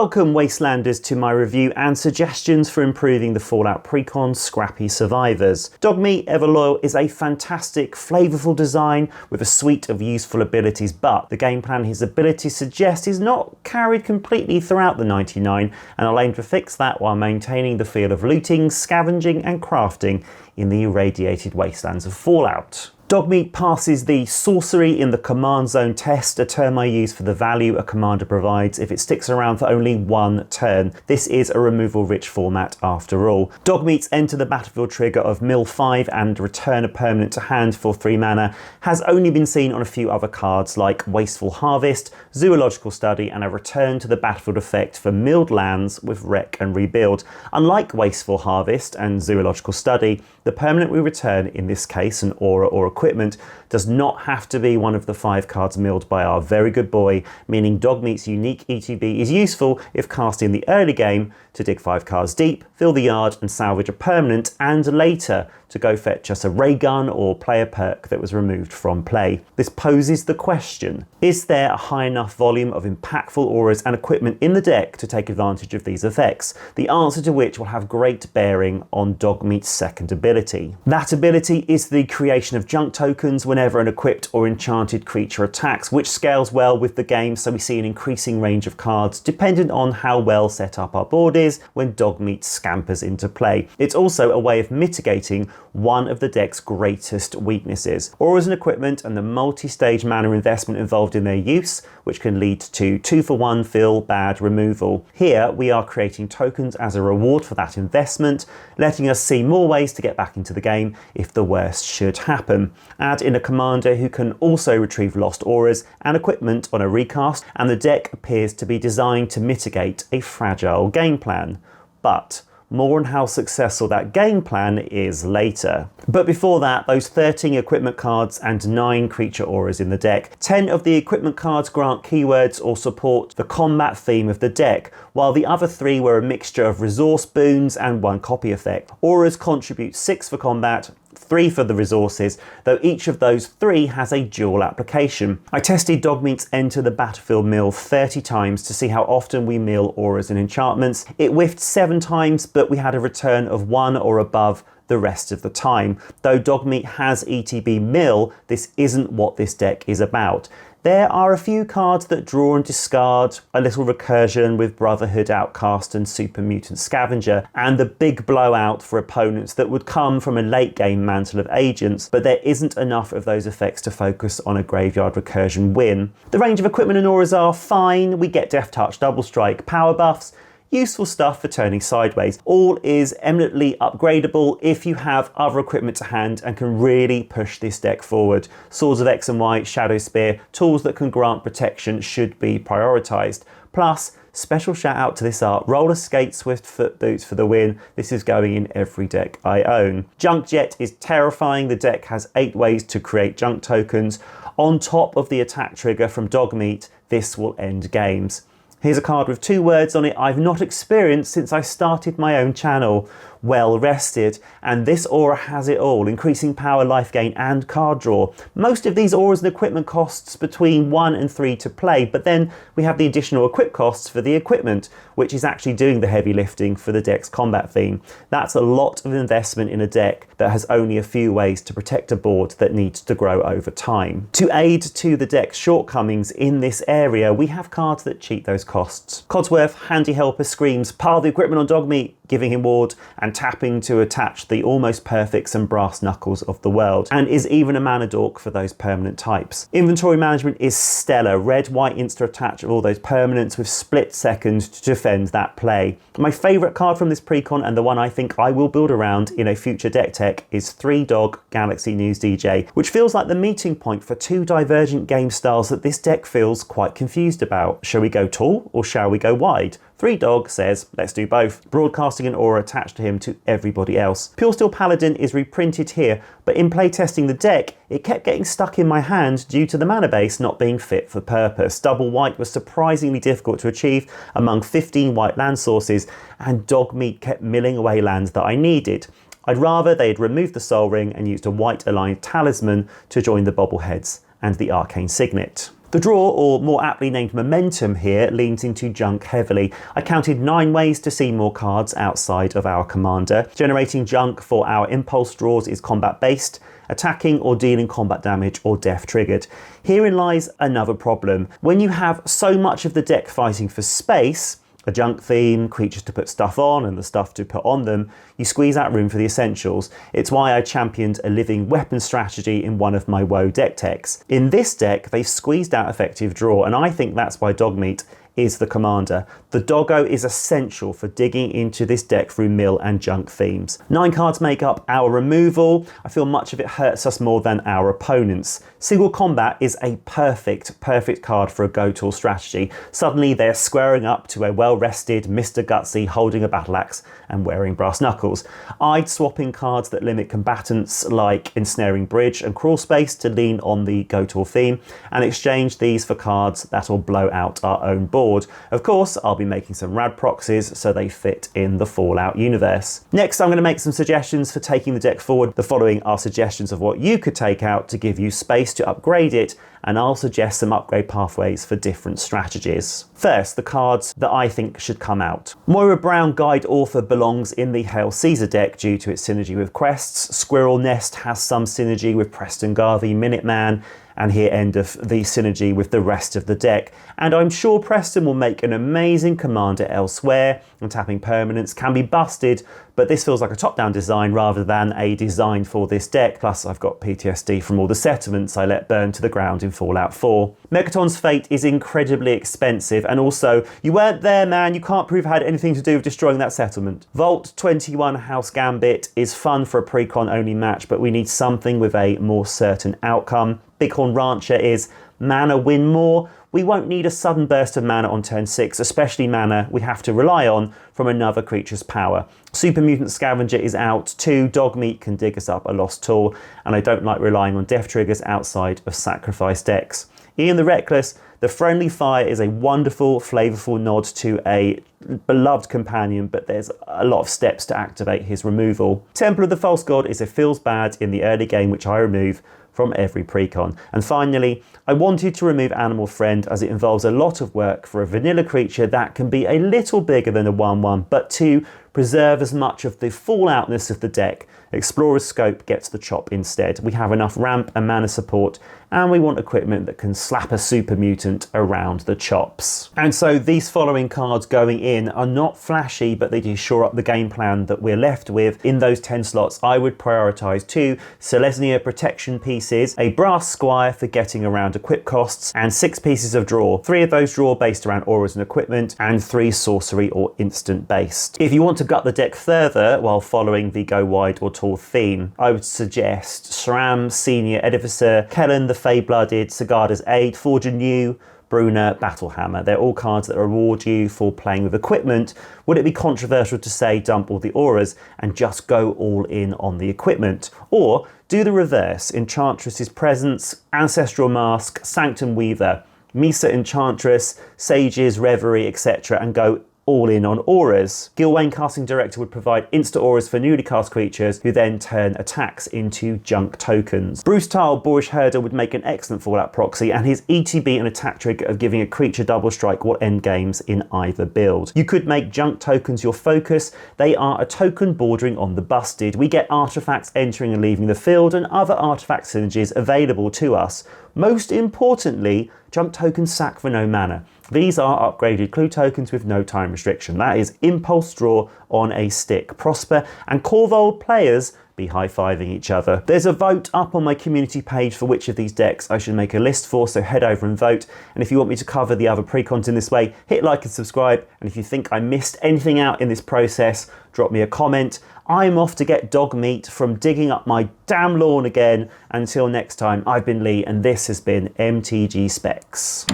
Welcome Wastelanders to my review and suggestions for improving the Fallout Precon Scrappy Survivors. Dogmeat Everloyal is a fantastic, flavourful design with a suite of useful abilities, but the game plan his abilities suggest is not carried completely throughout the 99, and I'll aim to fix that while maintaining the feel of looting, scavenging and crafting in the irradiated wastelands of Fallout. Dogmeat passes the sorcery in the command zone test, a term I use for the value a commander provides if it sticks around for only one turn. This is a removal rich format after all. Dogmeat's enter the battlefield trigger of mill 5 and return a permanent to hand for 3 mana has only been seen on a few other cards like Wasteful Harvest, Zoological Study and a return to the battlefield effect for milled lands with Wreck and Rebuild. Unlike Wasteful Harvest and Zoological Study, the permanent we return, in this case an aura or equipment, does not have to be one of the 5 cards milled by our very good boy, meaning Dogmeat's unique ETB is useful if cast in the early game to dig 5 cards deep, fill the yard and salvage a permanent, and later to go fetch us a ray gun or play a perk that was removed from play. This poses the question, is there a high enough volume of impactful auras and equipment in the deck to take advantage of these effects? The answer to which will have great bearing on Dogmeat's second ability. That ability is the creation of junk tokens whenever an equipped or enchanted creature attacks, which scales well with the game, so we see an increasing range of cards dependent on how well set up our board is when Dogmeat scampers into play. It's also a way of mitigating one of the deck's greatest weaknesses. Auras and equipment and the multi-stage mana investment involved in their use, which can lead to 2-for-1 fill bad removal. Here we are creating tokens as a reward for that investment, letting us see more ways to get back into the game if the worst should happen. Add in a commander who can also retrieve lost auras and equipment on a recast, and the deck appears to be designed to mitigate a fragile game plan. But more on how successful that game plan is later. But before that, those 13 equipment cards and 9 creature auras in the deck. 10 of the equipment cards grant keywords or support the combat theme of the deck, while the other 3 were a mixture of resource boons and 1 copy effect. Auras contribute 6 for combat, 3 for the resources, though each of those 3 has a dual application. I tested Dogmeat's enter the battlefield mill 30 times to see how often we mill auras and enchantments. It whiffed 7 times, but we had a return of 1 or above the rest of the time. Though Dogmeat has ETB mill, this isn't what this deck is about. There are a few cards that draw and discard, a little recursion with Brotherhood Outcast and Super Mutant Scavenger, and the big blowout for opponents that would come from a late game Mantle of Agents, but there isn't enough of those effects to focus on a Graveyard Recursion win. The range of equipment and auras are fine. We get Death Touch, Double Strike, power buffs, useful stuff for turning sideways. All is eminently upgradable if you have other equipment to hand and can really push this deck forward. Swords of X and Y, Shadow Spear, tools that can grant protection should be prioritised. Plus, special shout out to this art, Roller Skate Swift Foot Boots for the win. This is going in every deck I own. Junk Jet is terrifying. The deck has 8 ways to create junk tokens. On top of the attack trigger from Dogmeat, this will end games. Here's a card with 2 words on it I've not experienced since I started my own channel. Well rested, and this aura has it all, increasing power, life gain and card draw. Most of these auras and equipment costs between 1 and 3 to play, but then we have the additional equip costs for the equipment, which is actually doing the heavy lifting for the deck's combat theme. That's a lot of investment in a deck that has only a few ways to protect a board that needs to grow over time. To aid to the deck's shortcomings in this area, we have cards that cheat those costs. Codsworth, Handy Helper, screams pile the equipment on Dogmeat, giving him ward and tapping to attach the almost perfects and brass knuckles of the world, and is even a mana dork for those permanent types. Inventory management is stellar. Red, white insta attach of all those permanents with split second to defend that play. My favourite card from this precon, and the one I think I will build around in a future deck tech, is 3 Dog Galaxy News DJ, which feels like the meeting point for 2 divergent game styles that this deck feels quite confused about. Shall we go tall or shall we go wide? 3 Dog says, let's do both, broadcasting an aura attached to him to everybody else. Pure Steel Paladin is reprinted here, but in playtesting the deck, it kept getting stuck in my hand due to the mana base not being fit for purpose. Double white was surprisingly difficult to achieve among 15 white land sources, and Dogmeat kept milling away lands that I needed. I'd rather they'd removed the Soul Ring and used a white aligned talisman to join the bobbleheads and the Arcane Signet. The draw, or more aptly named momentum here, leans into junk heavily. I counted 9 ways to see more cards outside of our commander. Generating junk for our impulse draws is combat based, attacking or dealing combat damage or death triggered. Herein lies another problem. When you have so much of the deck fighting for space, a junk theme, creatures to put stuff on and the stuff to put on them, you squeeze out room for the essentials. It's why I championed a living weapon strategy in one of my WoW deck techs. In this deck, they've squeezed out effective draw, and I think that's why Dogmeat is the commander. The doggo is essential for digging into this deck through mill and junk themes. 9 cards make up our removal. I feel much of it hurts us more than our opponents. Single combat is a perfect card for a go-to strategy. Suddenly they're squaring up to a well-rested Mr. Gutsy holding a battle axe and wearing brass knuckles. I'd swap in cards that limit combatants like Ensnaring Bridge and Crawl Space to lean on the go-to theme, and exchange these for cards that'll blow out our own board. Of course, I'll be making some rad proxies so they fit in the Fallout universe. Next, I'm going to make some suggestions for taking the deck forward. The following are suggestions of what you could take out to give you space to upgrade it, and I'll suggest some upgrade pathways for different strategies. First, the cards that I think should come out. Moira Brown, Guide Author, belongs in the Hail Caesar deck due to its synergy with quests. Squirrel Nest has some synergy with Preston Garvey, Minuteman, and here end of the synergy with the rest of the deck. And I'm sure Preston will make an amazing commander elsewhere, and tapping permanents can be busted, but this feels like a top-down design rather than a design for this deck. Plus, I've got PTSD from all the settlements I let burn to the ground in Fallout 4. Megaton's Fate is incredibly expensive, and also, you weren't there, man, you can't prove it had anything to do with destroying that settlement. Vault 21 House Gambit is fun for a Precon only match, but we need something with a more certain outcome. Bighorn Rancher is mana win more. We won't need a sudden burst of mana on turn 6, especially mana we have to rely on from another creature's power. Super Mutant Scavenger is out too. Dogmeat can dig us up a lost tool, and I don't like relying on death triggers outside of sacrifice decks. Ian the Reckless, the Friendly Fire is a wonderful, flavourful nod to a beloved companion, but there's a lot of steps to activate his removal. Temple of the False God is a feels bad in the early game, which I remove from every Precon. And finally, I wanted to remove Animal Friend as it involves a lot of work for a vanilla creature that can be a little bigger than a 1/1, but to preserve as much of the falloutness of the deck, Explorer's Scope gets the chop instead. We have enough ramp and mana support, and we want equipment that can slap a super mutant around the chops. And so these following cards going in are not flashy, but they do shore up the game plan that we're left with. In those 10 slots, I would prioritise 2 Selesnya protection pieces, a brass squire for getting around equip costs, and 6 pieces of draw. 3 of those draw based around auras and equipment, and 3 sorcery or instant based. If you want to gut the deck further while following the go wide or tall theme, I would suggest Shram, Senior Edificer, Kellen the Fey-Blooded, Sigarda's Aid, Forge Anew, Bruna, Battlehammer. They're all cards that reward you for playing with equipment. Would it be controversial to say dump all the auras and just go all in on the equipment? Or do the reverse, Enchantress's Presence, Ancestral Mask, Sanctum Weaver, Misa Enchantress, Sage's Reverie, etc., and go all in on auras. Gilwain Casting Director would provide insta auras for newly cast creatures who then turn attacks into junk tokens. Bruce Tile, Boorish Herder, would make an excellent Fallout proxy, and his ETB and attack trigger of giving a creature double strike will end games in either build. You could make junk tokens your focus. They are a token bordering on the busted. We get artifacts entering and leaving the field and other artifact synergies available to us. Most importantly, junk tokens sack for no mana. These are upgraded clue tokens with no time restriction. That is impulse draw on a stick. Prosper and Corvold players be high-fiving each other. There's a vote up on my community page for which of these decks I should make a list for, so head over and vote. And if you want me to cover the other precons in this way, hit like and subscribe. And if you think I missed anything out in this process, drop me a comment. I'm off to get Dogmeat from digging up my damn lawn again. Until next time, I've been Lee, and this has been MTG Specs.